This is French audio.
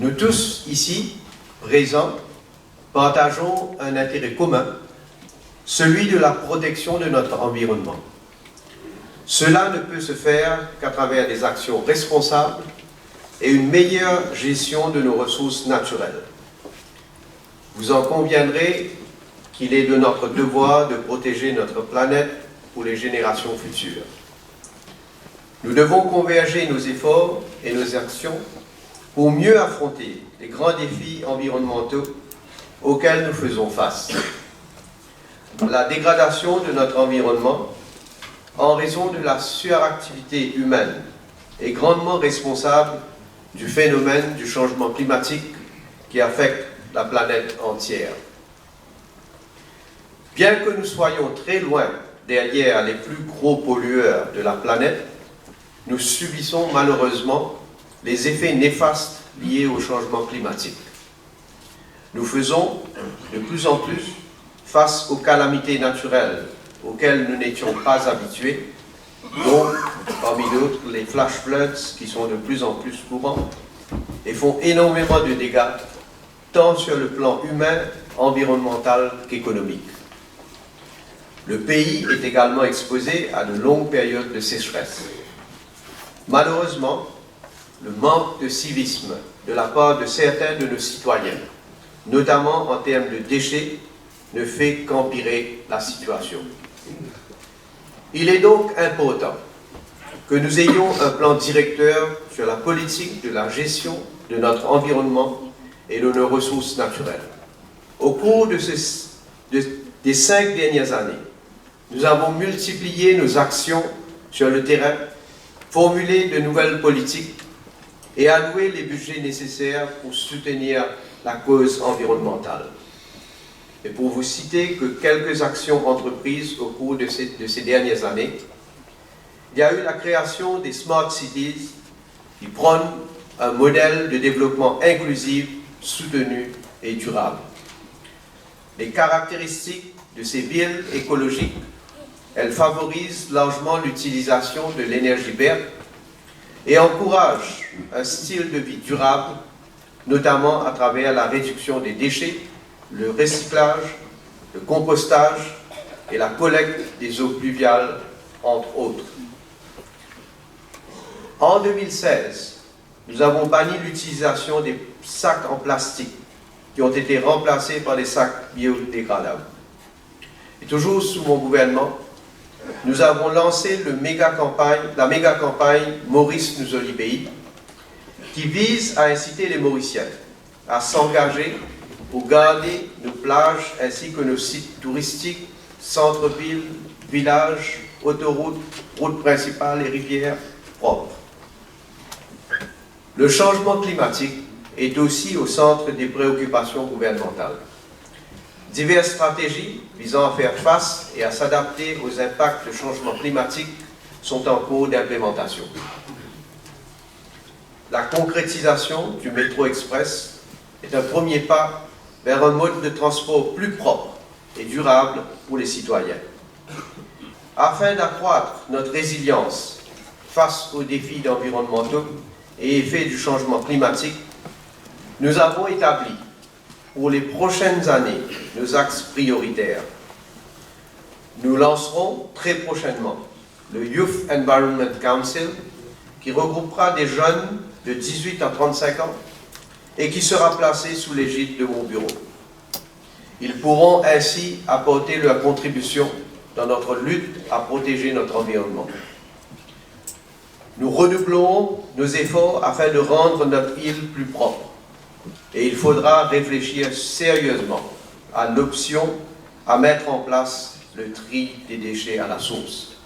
Nous tous, ici, présents, partageons un intérêt commun, celui de la protection de notre environnement. Cela ne peut se faire qu'à travers des actions responsables et une meilleure gestion de nos ressources naturelles. Vous en conviendrez qu'il est de notre devoir de protéger notre planète pour les générations futures. Nous devons converger nos efforts et nos actions pour mieux affronter les grands défis environnementaux auxquels nous faisons face. La dégradation de notre environnement en raison de la suractivité humaine est grandement responsable du phénomène du changement climatique qui affecte la planète entière. Bien que nous soyons très loin derrière les plus gros pollueurs de la planète, nous subissons malheureusement les effets néfastes liés au changement climatique. Nous faisons de plus en plus face aux calamités naturelles auxquelles nous n'étions pas habitués, dont, parmi d'autres, les flash floods qui sont de plus en plus courants et font énormément de dégâts, tant sur le plan humain, environnemental qu'économique. Le pays est également exposé à de longues périodes de sécheresse. Malheureusement, le manque de civisme de la part de certains de nos citoyens, notamment en termes de déchets, ne fait qu'empirer la situation. Il est donc important que nous ayons un plan directeur sur la politique de la gestion de notre environnement et de nos ressources naturelles. Au cours des 5 dernières années, nous avons multiplié nos actions sur le terrain, formulé de nouvelles politiques et alloué les budgets nécessaires pour soutenir la cause environnementale. Et pour vous citer que quelques actions entreprises au cours de ces dernières années, il y a eu la création des Smart Cities qui prônent un modèle de développement inclusif, soutenu et durable. Les caractéristiques de ces villes écologiques, elles favorisent largement l'utilisation de l'énergie verte et encouragent un style de vie durable, notamment à travers la réduction des déchets, le recyclage, le compostage et la collecte des eaux pluviales, entre autres. En 2016, nous avons banni l'utilisation des sacs en plastique qui ont été remplacés par des sacs biodégradables. Et toujours sous mon gouvernement, nous avons lancé la méga-campagne Maurice nous Olibéi, qui vise à inciter les Mauriciens à s'engager pour garder nos plages ainsi que nos sites touristiques, centres-villes, villages, autoroutes, routes principales et rivières propres. Le changement climatique est aussi au centre des préoccupations gouvernementales. Diverses stratégies visant à faire face et à s'adapter aux impacts du changement climatique sont en cours d'implémentation. La concrétisation du métro express est un premier pas vers un mode de transport plus propre et durable pour les citoyens. Afin d'accroître notre résilience face aux défis environnementaux et effets du changement climatique, nous avons établi pour les prochaines années nos axes prioritaires. Nous lancerons très prochainement le Youth Environment Council qui regroupera des jeunes de 18 à 35 ans et qui sera placé sous l'égide de mon bureau. Ils pourront ainsi apporter leur contribution dans notre lutte à protéger notre environnement. Nous redoublons nos efforts afin de rendre notre île plus propre. Et il faudra réfléchir sérieusement à l'option à mettre en place le tri des déchets à la source.